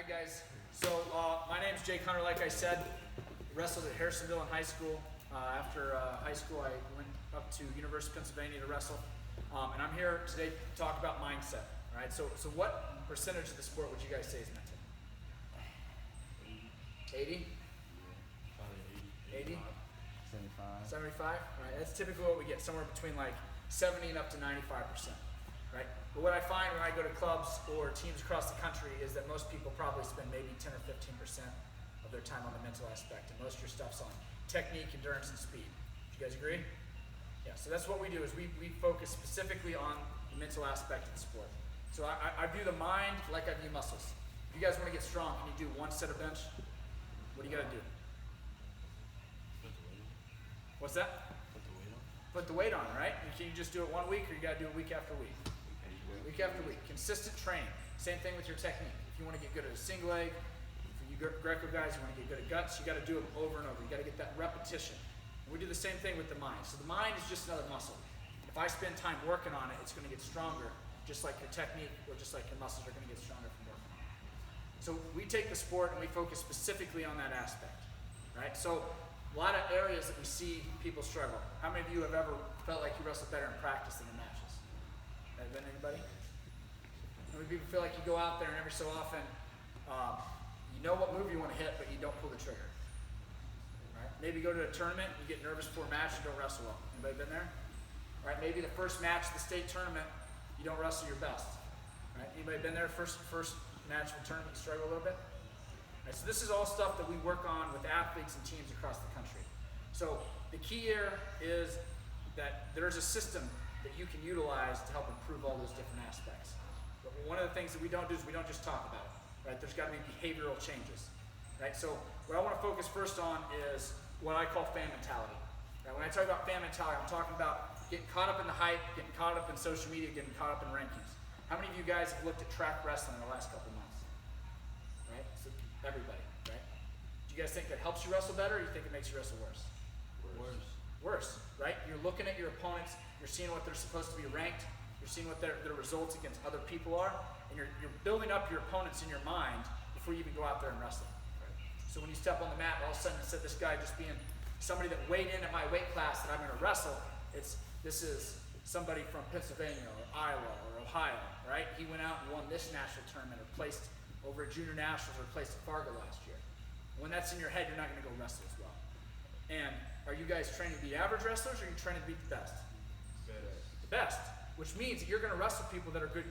Alright guys, so my name's Jake Hunter. Like I said, wrestled at Harrisonville in high school. After high school I went up to University of Pennsylvania to wrestle. And I'm here today to talk about mindset. Alright, so what percentage of the sport would you guys say is mental? 80? Probably 80? 75. 75? Alright, that's typically what we get, somewhere between like 70 and up to 95%. Right? But what I find when I go to clubs or teams across the country is that most people probably spend maybe 10 or 15% of their time on the mental aspect, and most of your stuff's on technique, endurance, and speed. Do you guys agree? Yeah, so that's what we do is we focus specifically on the mental aspect of the sport. So I view the mind like I view muscles. If you guys want to get strong, can you do one set of bench? What do you got to do? Put the weight on. What's that? Put the weight on. Put the weight on, right? And can you just do it 1 week, or you got to do it week after week? Week after week, consistent training. Same thing with your technique. If you want to get good at a single leg, for you Greco guys, you want to get good at guts, you got to do it over and over. You got to get that repetition. And we do the same thing with the mind. So the mind is just another muscle. If I spend time working on it, it's going to get stronger, just like your technique or just like your muscles are going to get stronger from working on it. So we take the sport and we focus specifically on that aspect, right? So a lot of areas that we see people struggle. How many of you have ever felt like you wrestled better in practice than in matches? Have been anybody? How many people feel like you go out there and every so often, you know what move you want to hit, but you don't pull the trigger? Right? Maybe go to a tournament, you get nervous before a match, you don't wrestle well. Anybody been there? Right? Maybe the first match of the state tournament, you don't wrestle your best. Right? Anybody been there? First match of the tournament, you struggle a little bit? Right, so this is all stuff that we work on with athletes and teams across the country. So the key here is that there's a system that you can utilize to help improve all those different aspects. But one of the things that we don't do is we don't just talk about it, right? There's got to be behavioral changes, right? So what I want to focus first on is what I call fan mentality. Now, when I talk about fan mentality, I'm talking about getting caught up in the hype, getting caught up in social media, getting caught up in rankings. How many of you guys have looked at track wrestling in the last couple months? Right? So everybody, right? Do you guys think that helps you wrestle better, or do you think it makes you wrestle worse? Worse, right? You're looking at your opponents, you're seeing what they're supposed to be ranked, you're seeing what their results against other people are, and you're building up your opponents in your mind before you even go out there and wrestle. Right? So when you step on the mat, all of a sudden instead of this guy just being somebody that weighed in at my weight class that I'm going to wrestle, this is somebody from Pennsylvania or Iowa or Ohio, right? He went out and won this national tournament or placed over at Junior Nationals or placed at Fargo last year. When that's in your head, you're not going to go wrestle as well. And are you guys training to be average wrestlers, or are you training to be the best? The best, which means that you're going to wrestle people that are good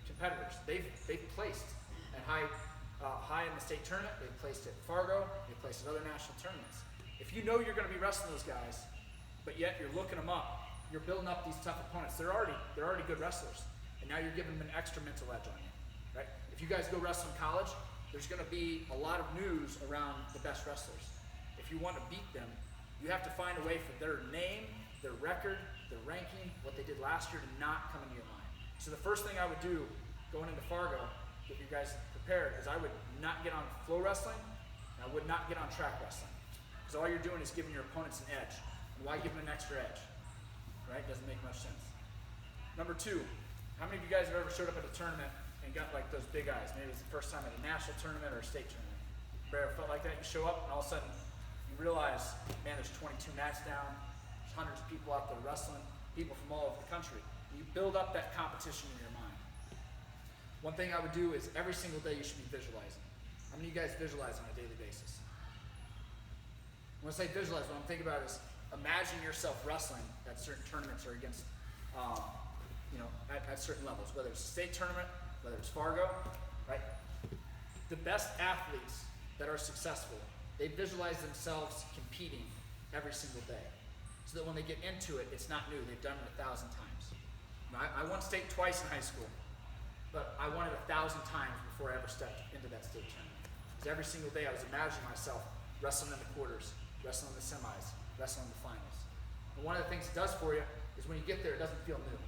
competitors. They've placed at high in the state tournament. They've placed at Fargo. They've placed at other national tournaments. If you know you're going to be wrestling those guys, but yet you're looking them up, you're building up these tough opponents. They're already good wrestlers, and now you're giving them an extra mental edge on you, right? If you guys go wrestle in college, there's going to be a lot of news around the best wrestlers. If you want to beat them, you have to find a way for their name, their record, their ranking, what they did last year to not come into your mind. So the first thing I would do going into Fargo, get you guys prepared, is I would not get on flow wrestling, and I would not get on track wrestling. Because all you're doing is giving your opponents an edge. And why give them an extra edge? Right? Doesn't make much sense. Number two, how many of you guys have ever showed up at a tournament and got like those big eyes? Maybe it was the first time at a national tournament or a state tournament. Ever felt like that? You show up and all of a sudden you realize, man, there's 22 mats down, there's hundreds of people out there wrestling, people from all over the country. And you build up that competition in your mind. One thing I would do is every single day you should be visualizing. How many of you guys visualize on a daily basis? When I say visualize, what I'm thinking about is imagine yourself wrestling at certain tournaments or against, at certain levels, whether it's a state tournament, whether it's Fargo, right? The best athletes that are successful, they visualize themselves competing every single day, so that when they get into it, it's not new. They've done it 1,000 times. I won state twice in high school, but I won it 1,000 times before I ever stepped into that state tournament. Because every single day I was imagining myself wrestling in the quarters, wrestling in the semis, wrestling in the finals. And one of the things it does for you is when you get there, it doesn't feel new.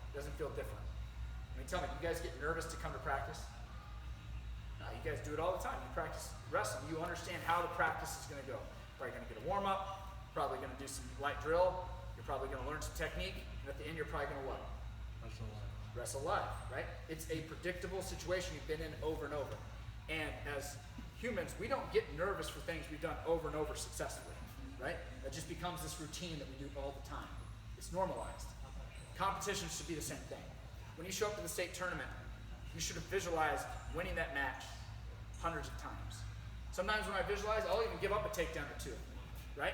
It doesn't feel different. I mean, tell me, you guys get nervous to come to practice? No, you guys do it all the time. You practice wrestling. You understand how the practice is going to go. Probably going to get a warm-up, probably going to do some light drill, you're probably going to learn some technique, and at the end you're probably going to what? Wrestle live, right? It's a predictable situation you've been in over and over. And as humans, we don't get nervous for things we've done over and over successfully, right? That just becomes this routine that we do all the time. It's normalized. Competition should be the same thing. When you show up to the state tournament, you should have visualized winning that match hundreds of times. Sometimes when I visualize, I'll even give up a takedown or two, right?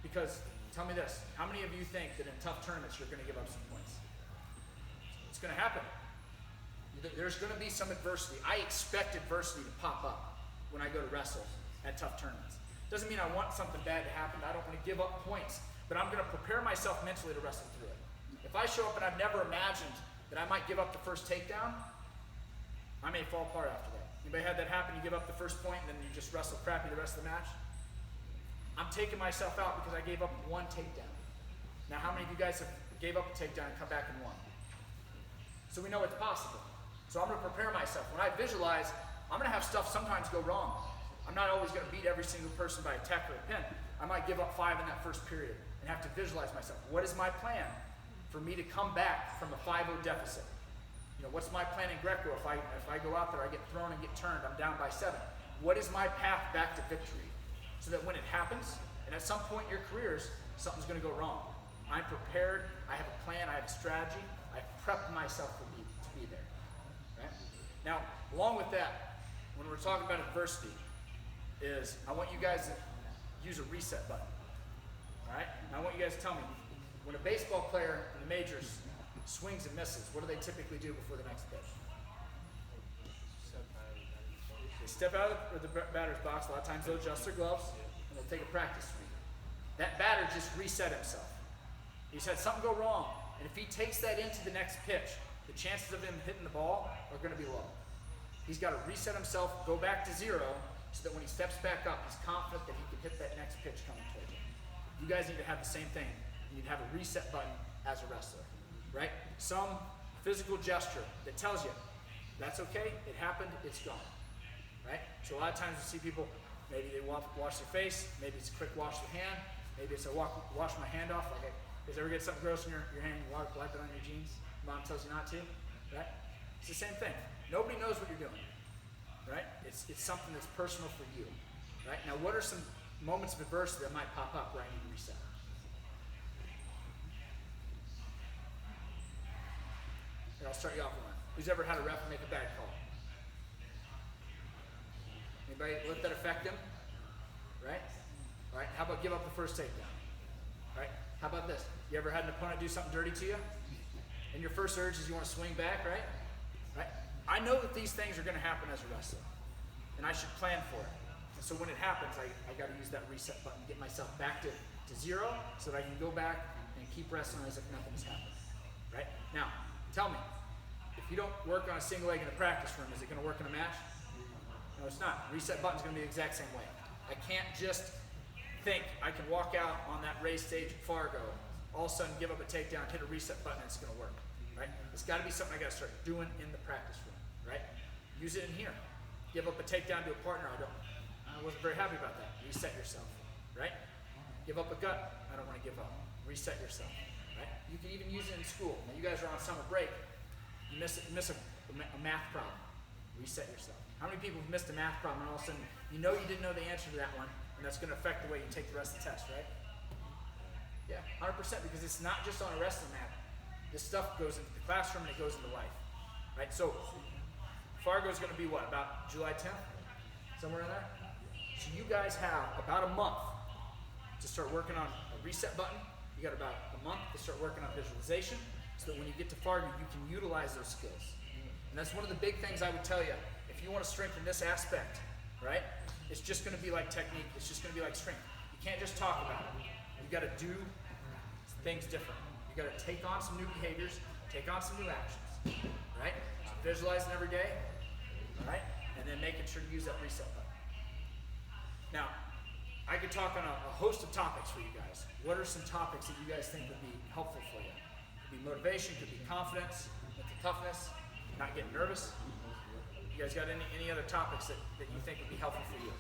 Because, tell me this, how many of you think that in tough tournaments you're going to give up some points? It's going to happen. There's going to be some adversity. I expect adversity to pop up when I go to wrestle at tough tournaments. Doesn't mean I want something bad to happen. I don't want to give up points, but I'm going to prepare myself mentally to wrestle through it. If I show up and I've never imagined that I might give up the first takedown, I may fall apart after that. Anybody had that happen? You give up the first point and then you just wrestle crappy the rest of the match? I'm taking myself out because I gave up one takedown. Now, how many of you guys have gave up a takedown and come back and won? So we know it's possible. So I'm going to prepare myself. When I visualize, I'm going to have stuff sometimes go wrong. I'm not always going to beat every single person by a tech or a pin. I might give up 5 in that first period and have to visualize myself. What is my plan for me to come back from a 5-0 deficit? You know, what's my plan in Greco? If I go out there, I get thrown and get turned, I'm down by 7. What is my path back to victory? So that when it happens, and at some point in your careers, something's going to go wrong. I'm prepared, I have a plan, I have a strategy, I've prepped myself to be there. Right? Now, along with that, when we're talking about adversity, is I want you guys to use a reset button. All right? Now I want you guys to tell me, when a baseball player in the majors swings and misses, what do they typically do before the next pitch? They step out of the batter's box. A lot of times they'll adjust their gloves and they'll take a practice swing. That batter just reset himself. He's had something go wrong, and if he takes that into the next pitch, the chances of him hitting the ball are going to be low. He's got to reset himself, go back to 0, so that when he steps back up, he's confident that he can hit that next pitch coming towards him. You guys need to have the same thing. You need to have a reset button as a wrestler, right? Some physical gesture that tells you, that's okay, it happened, it's gone, right? So a lot of times you see people, maybe they wash their face, maybe it's a quick wash of the hand, maybe it's a wash my hand off, like you ever get something gross in your hand, you wipe it on your jeans, mom tells you not to, right? It's the same thing. Nobody knows what you're doing, right? It's something that's personal for you, right? Now what are some moments of adversity that might pop up where I need to reset? Here, I'll start you off with one. Who's ever had a ref make a bad call? Anybody let that affect them? Right? All right, how about give up the first takedown? All right, how about this? You ever had an opponent do something dirty to you? And your first urge is you want to swing back, right? Right? I know that these things are going to happen as a wrestler, and I should plan for it. And so when it happens, I got to use that reset button, get myself back to 0 so that I can go back and keep wrestling as if nothing has happened. Right? Now, tell me, if you don't work on a single leg in a practice room, is it going to work in a match? No, it's not. Reset button's going to be the exact same way. I can't just think I can walk out on that race stage at Fargo, all of a sudden give up a takedown, hit a reset button, and it's going to work. Right? It's got to be something I got to start doing in the practice room. Right? Use it in here. Give up a takedown to a partner. I wasn't very happy about that. Reset yourself. Right? Give up a gut. I don't want to give up. Reset yourself. Right? You can even use it in school. Now you guys are on summer break. You miss a math problem. Reset yourself. How many people have missed a math problem and all of a sudden you know you didn't know the answer to that one, and that's going to affect the way you take the rest of the test, right? Yeah, 100%, because it's not just on a wrestling mat. This stuff goes into the classroom and it goes into life, right? So Fargo is going to be what, about July 10th? Somewhere in there? So you guys have about a month to start working on a reset button. You got about a month to start working on visualization so that when you get to Fargo, you can utilize those skills. And that's one of the big things I would tell you. If you want to strengthen this aspect, right? It's just going to be like technique. It's just going to be like strength. You can't just talk about it. You got to do things different. You got to take on some new behaviors, take on some new actions, right? So visualizing every day, right? And then making sure to use that reset button. Now, I could talk on a host of topics for you guys. What are some topics that you guys think would be helpful for you? Could be motivation, could be confidence, mental toughness, not getting nervous. You guys got any other topics that you think would be helpful for you?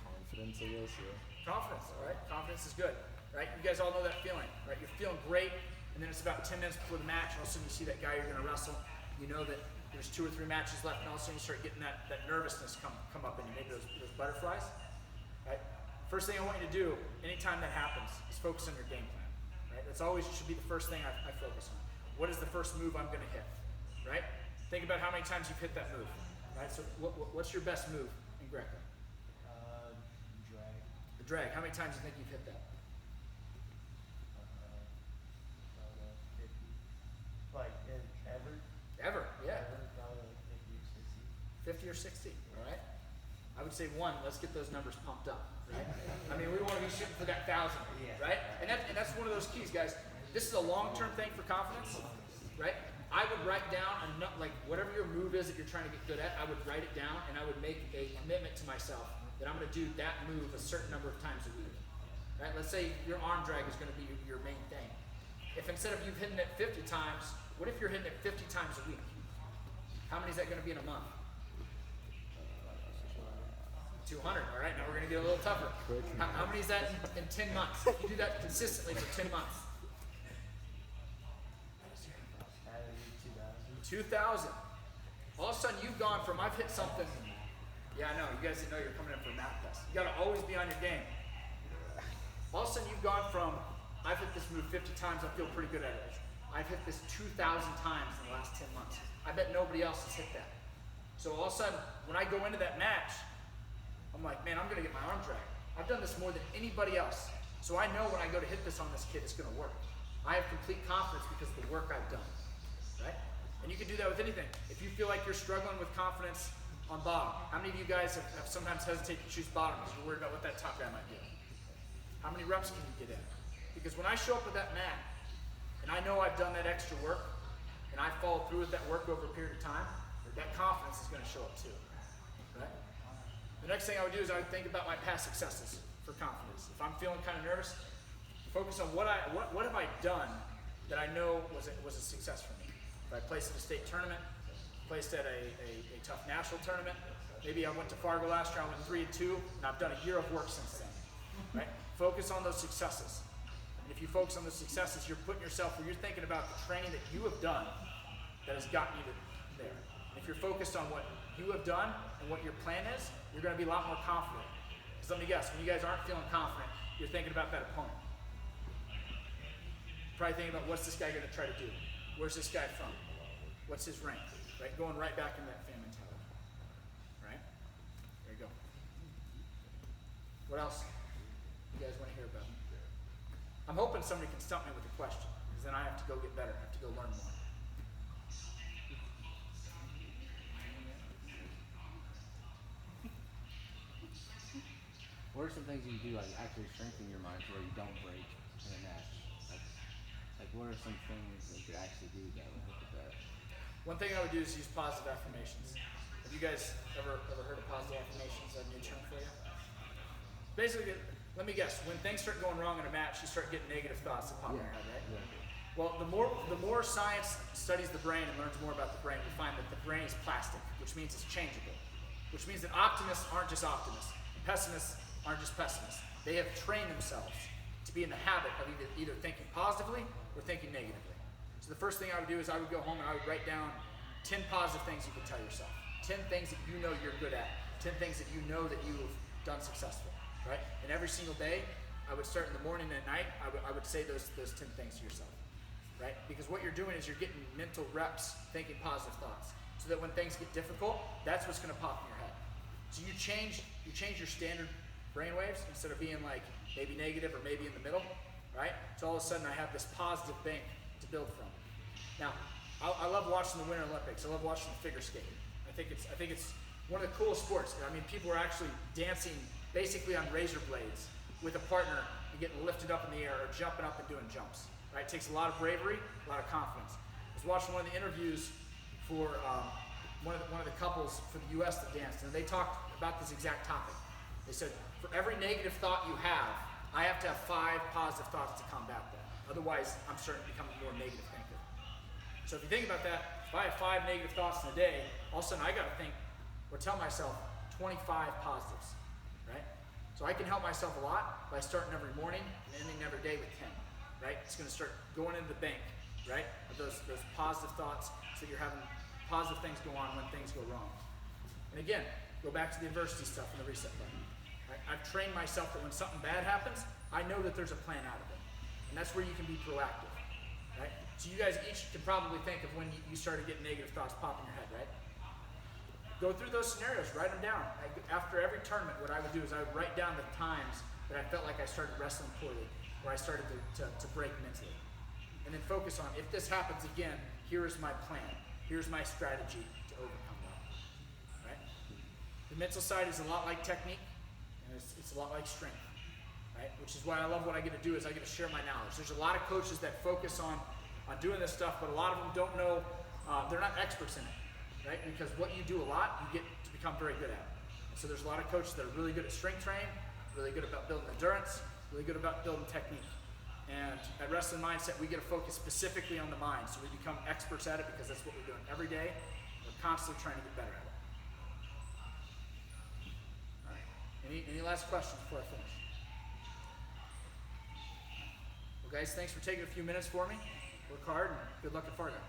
Confidence, I guess, yeah. Confidence, all right? Confidence is good, right? You guys all know that feeling, right? You're feeling great, and then it's about 10 minutes before the match, and all of a sudden you see that guy you're going to wrestle. You know that there's 2 or 3 matches left, and all of a sudden you start getting that nervousness come up in you, maybe those butterflies. Right? First thing I want you to do, anytime that happens, is focus on your game plan. Right? That's always should be the first thing I focus on. What is the first move I'm going to hit? Right? Think about how many times you've hit that move. Right? So what's your best move in Greco? Drag. The drag. How many times do you think you've hit that? About 50. Like, ever? Ever, yeah. Ever, probably like 50 or 60. 50 or 60, all right? I would say 1, let's get those numbers pumped up, right? I mean, we want to be shooting for that 1,000, right? And that's one of those keys, guys. This is a long-term thing for confidence, right? I would write down, like whatever your move is that you're trying to get good at, I would write it down and I would make a commitment to myself that I'm going to do that move a certain number of times a week, right? Let's say your arm drag is going to be your main thing. If instead of you hitting it 50 times, what if you're hitting it 50 times a week? How many is that going to be in a month? 200, all right, now we're going to get a little tougher. How many is that in 10 months? If you do that consistently for 10 months. 2,000. All of a sudden you've gone from, I've hit something, yeah I know, you guys didn't know you're coming in for a math test. You gotta always be on your game. All of a sudden you've gone from, I've hit this move 50 times, I feel pretty good at it. I've hit this 2,000 times in the last 10 months. I bet nobody else has hit that. So all of a sudden, when I go into that match, I'm like, man, I'm gonna get my arm drag. I've done this more than anybody else. So I know when I go to hit this on this kid, it's gonna work. I have complete confidence because of the work I've done, right? And you can do that with anything. If you feel like you're struggling with confidence on bottom, how many of you guys have sometimes hesitated to choose bottom because you're worried about what that top guy might do? How many reps can you get in? Because when I show up with that mat, and I know I've done that extra work, and I follow through with that work over a period of time, that confidence is going to show up too, right? The next thing I would do is I would think about my past successes for confidence. If I'm feeling kind of nervous, focus on what have I done that I know was a success for me. If I placed at a state tournament, placed at a tough national tournament, maybe I went to Fargo last year, I went 3-2, and I've done a year of work since then, right? Focus on those successes. And if you focus on those successes, you're putting yourself where you're thinking about the training that you have done that has gotten you to there. And if you're focused on what you have done and what your plan is, you're going to be a lot more confident. Because let me guess, when you guys aren't feeling confident, you're thinking about that opponent. Probably thinking about, what's this guy going to try to do? Where's this guy from? What's his rank? Right? Going right back in that fan mentality. Right? There you go. What else you guys want to hear about? I'm hoping somebody can stump me with a question, because then I have to go get better. I have to go learn more. What are some things you can do, like actually strengthen your mind to where you don't break in a match? Like what are some things that you could actually do that would help with that? One thing I would do is use positive affirmations. Have you guys ever heard of positive affirmations? Is that a new term for you? Basically, let me guess. When things start going wrong in a match, you start getting negative thoughts that pop in your head, right? Yeah. Well, the more science studies the brain and learns more about the brain, we find that the brain is plastic, which means it's changeable. Which means that optimists aren't just optimists. Pessimists aren't just pessimists. They have trained themselves to be in the habit of either thinking positively or thinking negatively. So the first thing I would do is I would go home and I would write down 10 positive things you can tell yourself. 10 things that you know you're good at. 10 things that you know that you've done successfully, right? And every single day, I would start in the morning and at night, I would say those 10 things to yourself, right? Because what you're doing is you're getting mental reps thinking positive thoughts, so that when things get difficult, that's what's gonna pop in your head. So you change your standard brainwaves instead of being like maybe negative or maybe in the middle, right? So all of a sudden I have this positive bank to build from. Now, I love watching the Winter Olympics. I love watching the figure skating. I think it's one of the coolest sports. I mean, people are actually dancing basically on razor blades with a partner and getting lifted up in the air or jumping up and doing jumps. Right? It takes a lot of bravery, a lot of confidence. I was watching one of the interviews for one of the couples for the U.S. that danced, and they talked about this exact topic. They said, for every negative thought you have, I have to have 5 positive thoughts to combat that. Otherwise, I'm starting to become a more negative thinker. So if you think about that, if I have 5 negative thoughts in a day, all of a sudden I got to think or tell myself 25 positives, right? So I can help myself a lot by starting every morning and ending every day with 10, right? It's going to start going into the bank, right? Of those positive thoughts, so you're having positive things go on when things go wrong. And again, go back to the adversity stuff and the reset button. I've trained myself that when something bad happens, I know that there's a plan out of it. And that's where you can be proactive, right? So you guys each can probably think of when you started getting negative thoughts pop in your head, right? Go through those scenarios, write them down. After every tournament, what I would do is I would write down the times that I felt like I started wrestling poorly, where I started to break mentally. And then focus on, if this happens again, here is my plan. Here's my strategy to overcome that, right? The mental side is a lot like technique, and it's a lot like strength, right? Which is why I love what I get to do is I get to share my knowledge. There's a lot of coaches that focus on doing this stuff, but a lot of them don't know, they're not experts in it, right? Because what you do a lot, you get to become very good at. And so there's a lot of coaches that are really good at strength training, really good about building endurance, really good about building technique. And at Wrestling Mindset, we get to focus specifically on the mind. So we become experts at it because that's what we're doing every day. We're constantly trying to get better at it. All right. Any last questions before I finish? Well, guys, thanks for taking a few minutes for me. Work hard and good luck at Fargo.